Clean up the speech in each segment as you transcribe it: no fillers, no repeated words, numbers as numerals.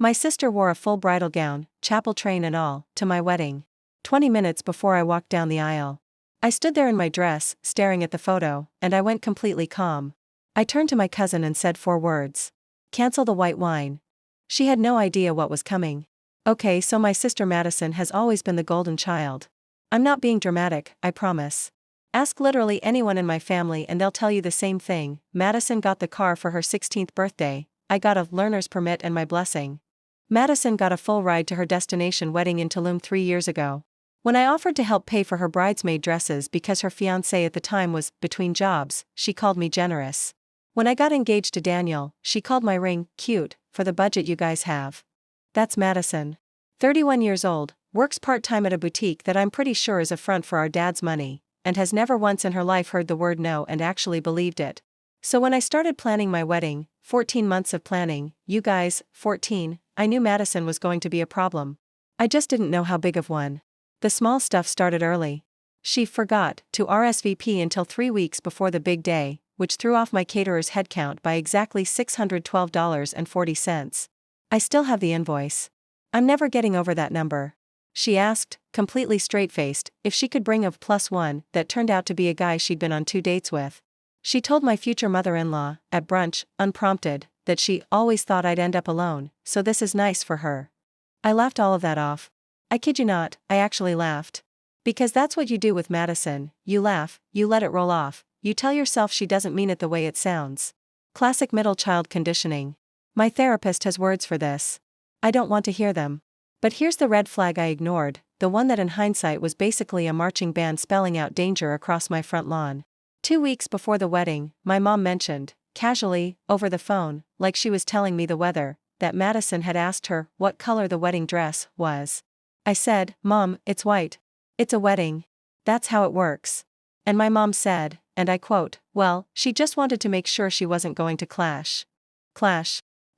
My sister wore a full bridal gown, chapel train and all, to my wedding. 20 minutes before I walked down the aisle. I stood there in my dress, staring at the photo, and I went completely calm. I turned to my cousin and said 4 words. Cancel the white wine. She had no idea what was coming. Okay, so my sister Madison has always been the golden child. I'm not being dramatic, I promise. Ask literally anyone in my family and they'll tell you the same thing. Madison got the car for her 16th birthday, I got a learner's permit and my blessing. Madison got a full ride to her destination wedding in Tulum 3 years ago. When I offered to help pay for her bridesmaid dresses because her fiancé at the time was between jobs, she called me generous. When I got engaged to Daniel, she called my ring cute for the budget you guys have. That's Madison. 31 years old, works part-time at a boutique that I'm pretty sure is a front for our dad's money, and has never once in her life heard the word no and actually believed it. So when I started planning my wedding, 14 months of planning, you guys, 14, I knew Madison was going to be a problem. I just didn't know how big of one. The small stuff started early. She forgot to RSVP until 3 weeks before the big day, which threw off my caterer's headcount by exactly $612.40. I still have the invoice. I'm never getting over that number. She asked, completely straight-faced, if she could bring a +1 that turned out to be a guy she'd been on 2 dates with. She told my future mother-in-law, at brunch, unprompted, that she always thought I'd end up alone, so this is nice for her. I laughed all of that off. I kid you not, I actually laughed. Because that's what you do with Madison, you laugh, you let it roll off, you tell yourself she doesn't mean it the way it sounds. Classic middle child conditioning. My therapist has words for this. I don't want to hear them. But here's the red flag I ignored, the one that in hindsight was basically a marching band spelling out danger across my front lawn. 2 weeks before the wedding, my mom mentioned, casually, over the phone, like she was telling me the weather, that Madison had asked her what color the wedding dress was. I said, Mom, it's white. It's a wedding. That's how it works. And my mom said, and I quote, well, she just wanted to make sure she wasn't going to clash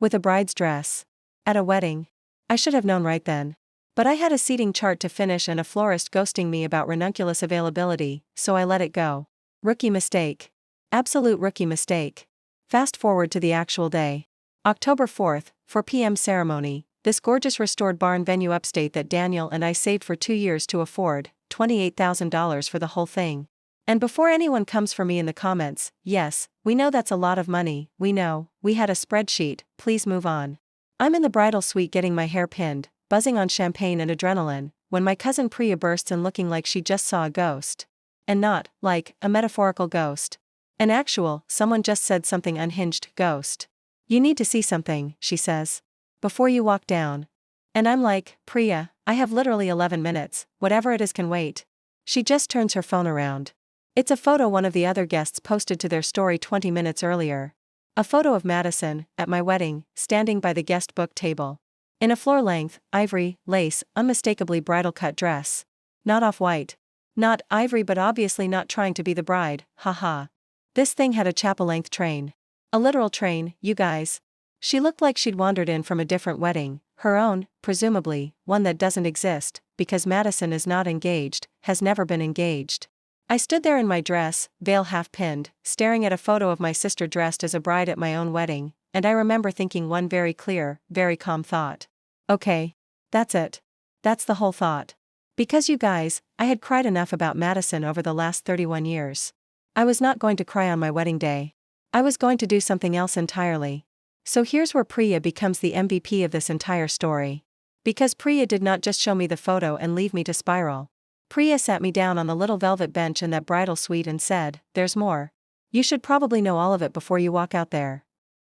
with a bride's dress. At a wedding. I should have known right then. But I had a seating chart to finish and a florist ghosting me about ranunculus availability, so I let it go. Rookie mistake. Absolute rookie mistake. Fast forward to the actual day. October 4th, 4 p.m. ceremony, this gorgeous restored barn venue upstate that Daniel and I saved for 2 years to afford, $28,000 for the whole thing. And before anyone comes for me in the comments, yes, we know that's a lot of money, we know, we had a spreadsheet, please move on. I'm in the bridal suite getting my hair pinned, buzzing on champagne and adrenaline, when my cousin Priya bursts in looking like she just saw a ghost. And not, like, a metaphorical ghost. An actual, someone just said something unhinged, ghost. You need to see something, she says. Before you walk down. And I'm like, Priya, I have literally 11 minutes, whatever it is can wait. She just turns her phone around. It's a photo one of the other guests posted to their story 20 minutes earlier. A photo of Madison, at my wedding, standing by the guest book table. In a floor-length, ivory, lace, unmistakably bridal-cut dress. Not off-white. Not ivory but obviously not trying to be the bride, haha. This thing had a chapel-length train. A literal train, you guys. She looked like she'd wandered in from a different wedding, her own, presumably, one that doesn't exist, because Madison is not engaged, has never been engaged. I stood there in my dress, veil half-pinned, staring at a photo of my sister dressed as a bride at my own wedding, and I remember thinking one very clear, very calm thought. Okay. That's it. That's the whole thought. Because you guys, I had cried enough about Madison over the last 31 years. I was not going to cry on my wedding day. I was going to do something else entirely. So here's where Priya becomes the MVP of this entire story. Because Priya did not just show me the photo and leave me to spiral. Priya sat me down on the little velvet bench in that bridal suite and said, there's more. You should probably know all of it before you walk out there.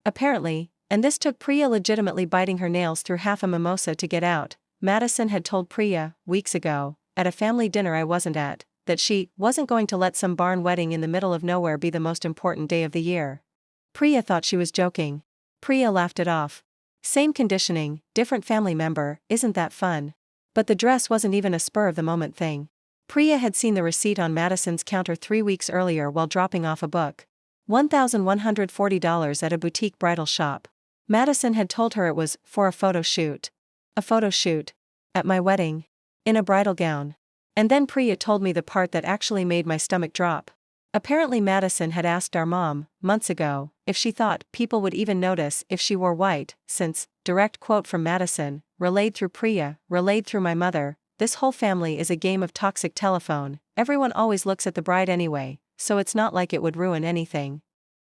Apparently, and this took Priya legitimately biting her nails through half a mimosa to get out, Madison had told Priya, weeks ago, at a family dinner I wasn't at, that she wasn't going to let some barn wedding in the middle of nowhere be the most important day of the year. Priya thought she was joking. Priya laughed it off. Same conditioning, different family member, isn't that fun? But the dress wasn't even a spur-of-the-moment thing. Priya had seen the receipt on Madison's counter 3 weeks earlier while dropping off a book. $1,140 at a boutique bridal shop. Madison had told her it was for a photo shoot. A photo shoot. At my wedding. In a bridal gown. And then Priya told me the part that actually made my stomach drop. Apparently Madison had asked our mom, months ago, if she thought people would even notice if she wore white, since, direct quote from Madison, relayed through Priya, relayed through my mother, this whole family is a game of toxic telephone, everyone always looks at the bride anyway, so it's not like it would ruin anything.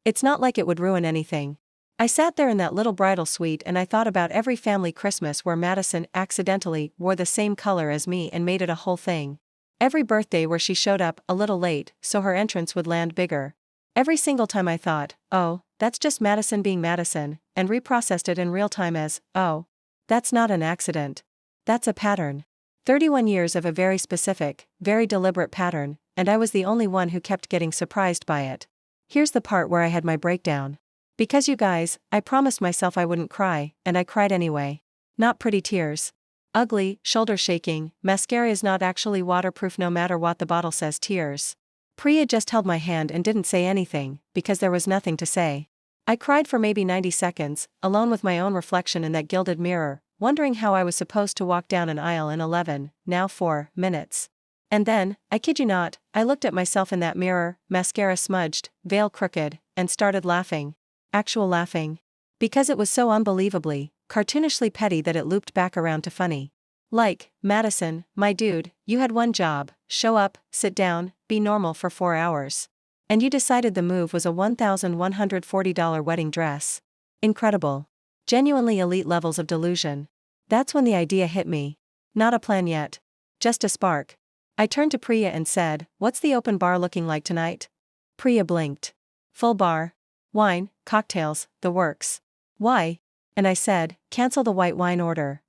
It's not like it would ruin anything. I sat there in that little bridal suite and I thought about every family Christmas where Madison accidentally wore the same color as me and made it a whole thing. Every birthday where she showed up a little late so her entrance would land bigger. Every single time I thought, oh, that's just Madison being Madison, and reprocessed it in real time as, oh, that's not an accident. That's a pattern. 31 years of a very specific, very deliberate pattern, and I was the only one who kept getting surprised by it. Here's the part where I had my breakdown. Because you guys, I promised myself I wouldn't cry, and I cried anyway. Not pretty tears. Ugly, shoulder shaking, mascara is not actually waterproof no matter what the bottle says tears. Priya just held my hand and didn't say anything, because there was nothing to say. I cried for maybe 90 seconds, alone with my own reflection in that gilded mirror, wondering how I was supposed to walk down an aisle in 11, now 4, minutes. And then, I kid you not, I looked at myself in that mirror, mascara smudged, veil crooked, and started laughing. Actual laughing. Because it was so unbelievably, cartoonishly petty that it looped back around to funny. Like, Madison, my dude, you had one job, show up, sit down, be normal for 4 hours. And you decided the move was a $1,140 wedding dress. Incredible. Genuinely elite levels of delusion. That's when the idea hit me. Not a plan yet. Just a spark. I turned to Priya and said, what's the open bar looking like tonight? Priya blinked. Full bar. Wine, cocktails, the works. Why? And I said, cancel the white wine order.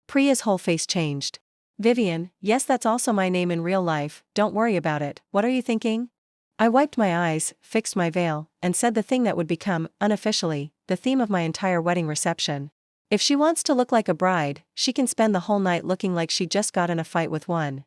Priya's whole face changed. Vivian, yes, that's also my name in real life, don't worry about it, what are you thinking? I wiped my eyes, fixed my veil, and said the thing that would become, unofficially, the theme of my entire wedding reception. If she wants to look like a bride, she can spend the whole night looking like she just got in a fight with one.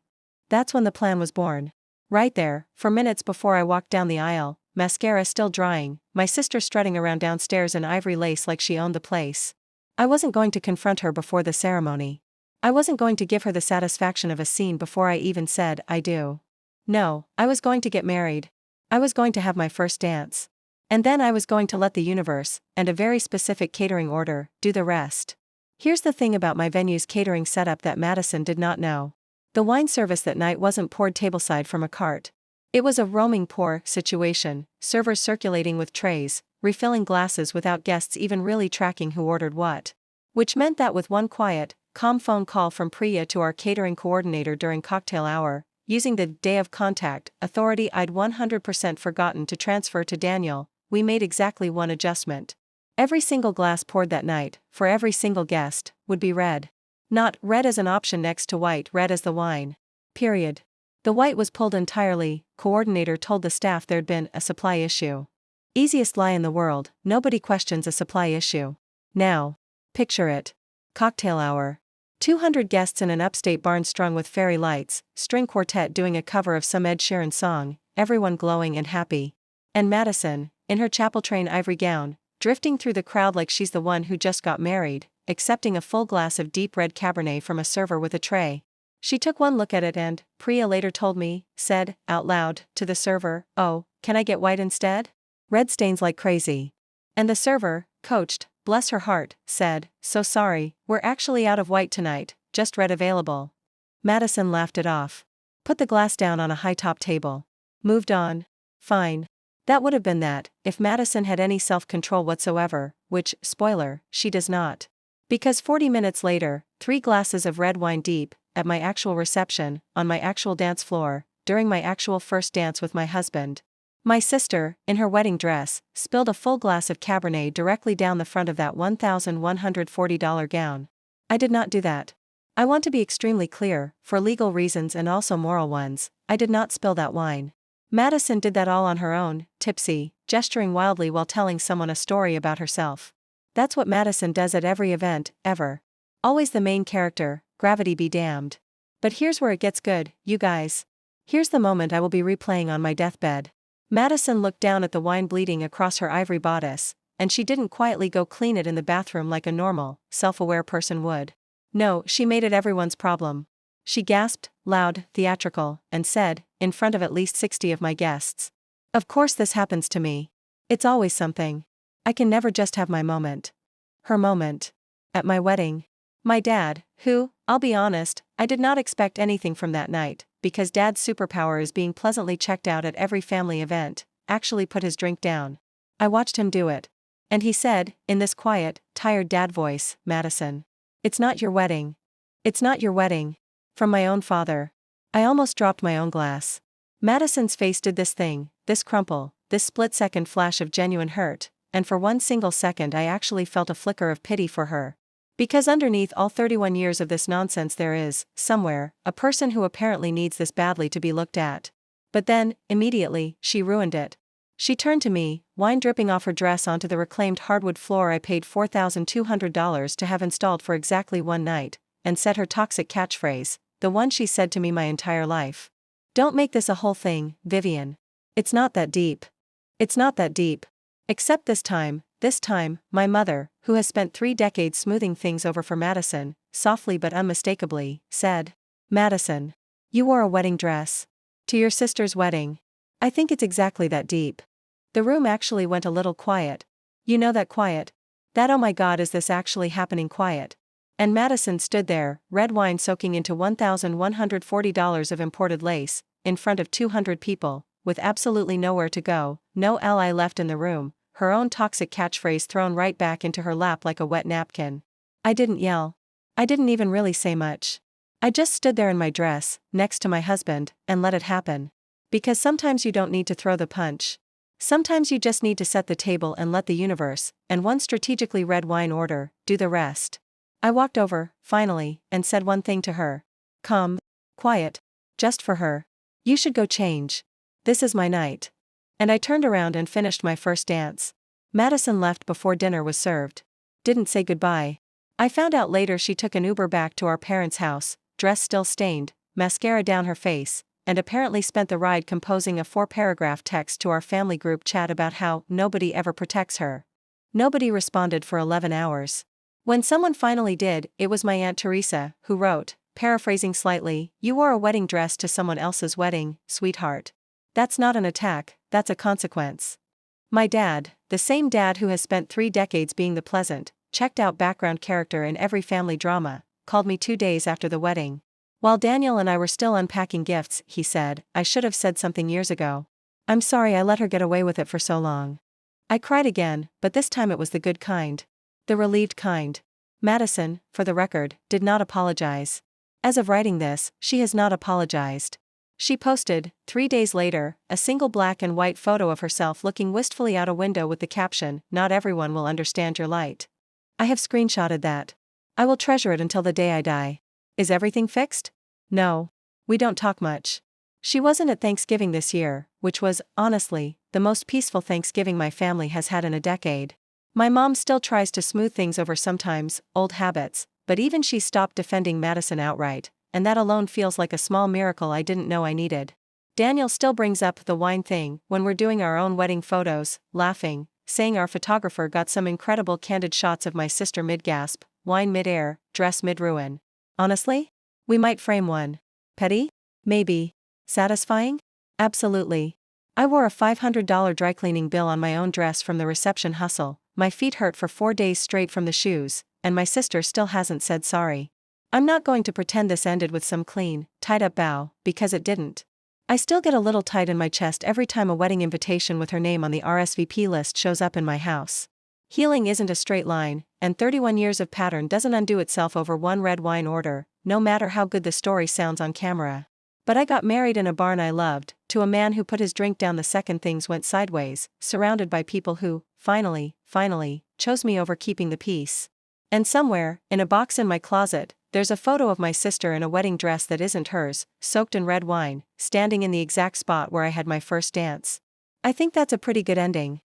That's when the plan was born. Right there, for minutes before I walked down the aisle, mascara still drying, my sister strutting around downstairs in ivory lace like she owned the place. I wasn't going to confront her before the ceremony. I wasn't going to give her the satisfaction of a scene before I even said I do. No, I was going to get married. I was going to have my first dance. And then I was going to let the universe, and a very specific catering order, do the rest. Here's the thing about my venue's catering setup that Madison did not know. The wine service that night wasn't poured tableside from a cart. It was a roaming pour situation, servers circulating with trays, refilling glasses without guests even really tracking who ordered what. Which meant that with one quiet, calm phone call from Priya to our catering coordinator during cocktail hour, using the day of contact authority I'd 100% forgotten to transfer to Daniel, we made exactly one adjustment. Every single glass poured that night, for every single guest, would be red. Not red as an option next to white red as the wine. Period. The white was pulled entirely, coordinator told the staff there'd been a supply issue. Easiest lie in the world, nobody questions a supply issue. Now. Picture it. Cocktail hour. 200 guests in an upstate barn strung with fairy lights, string quartet doing a cover of some Ed Sheeran song, everyone glowing and happy. And Madison, in her chapel train ivory gown, drifting through the crowd like she's the one who just got married, accepting a full glass of deep red Cabernet from a server with a tray. She took one look at it and, Priya later told me, said, out loud, to the server, oh, can I get white instead? Red stains like crazy. And the server, coached, bless her heart, said, so sorry, we're actually out of white tonight, just red available. Madison laughed it off. Put the glass down on a high-top table. Moved on. Fine. That would have been that, if Madison had any self-control whatsoever, which, spoiler, she does not. Because 40 minutes later, 3 glasses of red wine deep, at my actual reception, on my actual dance floor, during my actual first dance with my husband. My sister, in her wedding dress, spilled a full glass of Cabernet directly down the front of that $1,140 gown. I did not do that. I want to be extremely clear, for legal reasons and also moral ones, I did not spill that wine. Madison did that all on her own, tipsy, gesturing wildly while telling someone a story about herself. That's what Madison does at every event, ever. Always the main character, gravity be damned. But here's where it gets good, you guys. Here's the moment I will be replaying on my deathbed. Madison looked down at the wine bleeding across her ivory bodice, and she didn't quietly go clean it in the bathroom like a normal, self-aware person would. No, she made it everyone's problem. She gasped, loud, theatrical, and said, in front of at least 60 of my guests. Of course this happens to me. It's always something. I can never just have my moment. Her moment. At my wedding. My dad, who, I'll be honest, I did not expect anything from that night, because Dad's superpower is being pleasantly checked out at every family event, actually put his drink down. I watched him do it. And he said, in this quiet, tired dad voice, Madison. It's not your wedding. It's not your wedding. From my own father. I almost dropped my own glass. Madison's face did this thing, this crumple, this split-second flash of genuine hurt, and for one single second I actually felt a flicker of pity for her. Because underneath all 31 years of this nonsense there is, somewhere, a person who apparently needs this badly to be looked at. But then, immediately, she ruined it. She turned to me, wine dripping off her dress onto the reclaimed hardwood floor I paid $4,200 to have installed for exactly one night, and said her toxic catchphrase, the one she said to me my entire life. Don't make this a whole thing, Vivian. It's not that deep. It's not that deep. Except this time, my mother, who has spent 3 decades smoothing things over for Madison, softly but unmistakably, said, Madison. You wore a wedding dress. To your sister's wedding. I think it's exactly that deep. The room actually went a little quiet. You know that quiet? That oh my god is this actually happening quiet. And Madison stood there, red wine soaking into $1,140 of imported lace, in front of 200 people, with absolutely nowhere to go, no ally left in the room, her own toxic catchphrase thrown right back into her lap like a wet napkin. I didn't yell. I didn't even really say much. I just stood there in my dress, next to my husband, and let it happen. Because sometimes you don't need to throw the punch. Sometimes you just need to set the table and let the universe, and one strategically red wine order, do the rest. I walked over, finally, and said one thing to her. Calm. Quiet. Just for her. You should go change. This is my night. And I turned around and finished my first dance. Madison left before dinner was served. Didn't say goodbye. I found out later she took an Uber back to our parents' house, dress still stained, mascara down her face, and apparently spent the ride composing a 4-paragraph text to our family group chat about how nobody ever protects her. Nobody responded for 11 hours. When someone finally did, it was my Aunt Teresa, who wrote, paraphrasing slightly, you wore a wedding dress to someone else's wedding, sweetheart. That's not an attack, that's a consequence. My dad, the same dad who has spent 3 decades being the pleasant, checked-out background character in every family drama, called me 2 days after the wedding. While Daniel and I were still unpacking gifts, he said, I should have said something years ago. I'm sorry I let her get away with it for so long. I cried again, but this time it was the good kind. The relieved kind. Madison, for the record, did not apologize. As of writing this, she has not apologized. She posted, 3 days later, a single black and white photo of herself looking wistfully out a window with the caption, not everyone will understand your light. I have screenshotted that. I will treasure it until the day I die. Is everything fixed? No. We don't talk much. She wasn't at Thanksgiving this year, which was, honestly, the most peaceful Thanksgiving my family has had in a decade. My mom still tries to smooth things over sometimes, old habits, but even she stopped defending Madison outright, and that alone feels like a small miracle I didn't know I needed. Daniel still brings up the wine thing when we're doing our own wedding photos, laughing, saying our photographer got some incredible candid shots of my sister mid-gasp, wine mid-air, dress mid-ruin. Honestly? We might frame one. Petty? Maybe. Satisfying? Absolutely. I wore a $500 dry cleaning bill on my own dress from the reception hustle, my feet hurt for 4 days straight from the shoes, and my sister still hasn't said sorry. I'm not going to pretend this ended with some clean, tied-up bow, because it didn't. I still get a little tight in my chest every time a wedding invitation with her name on the RSVP list shows up in my house. Healing isn't a straight line, and 31 years of pattern doesn't undo itself over one red wine order, no matter how good the story sounds on camera. But I got married in a barn I loved, to a man who put his drink down the second things went sideways, surrounded by people who, finally, chose me over keeping the peace. And somewhere, in a box in my closet, there's a photo of my sister in a wedding dress that isn't hers, soaked in red wine, standing in the exact spot where I had my first dance. I think that's a pretty good ending.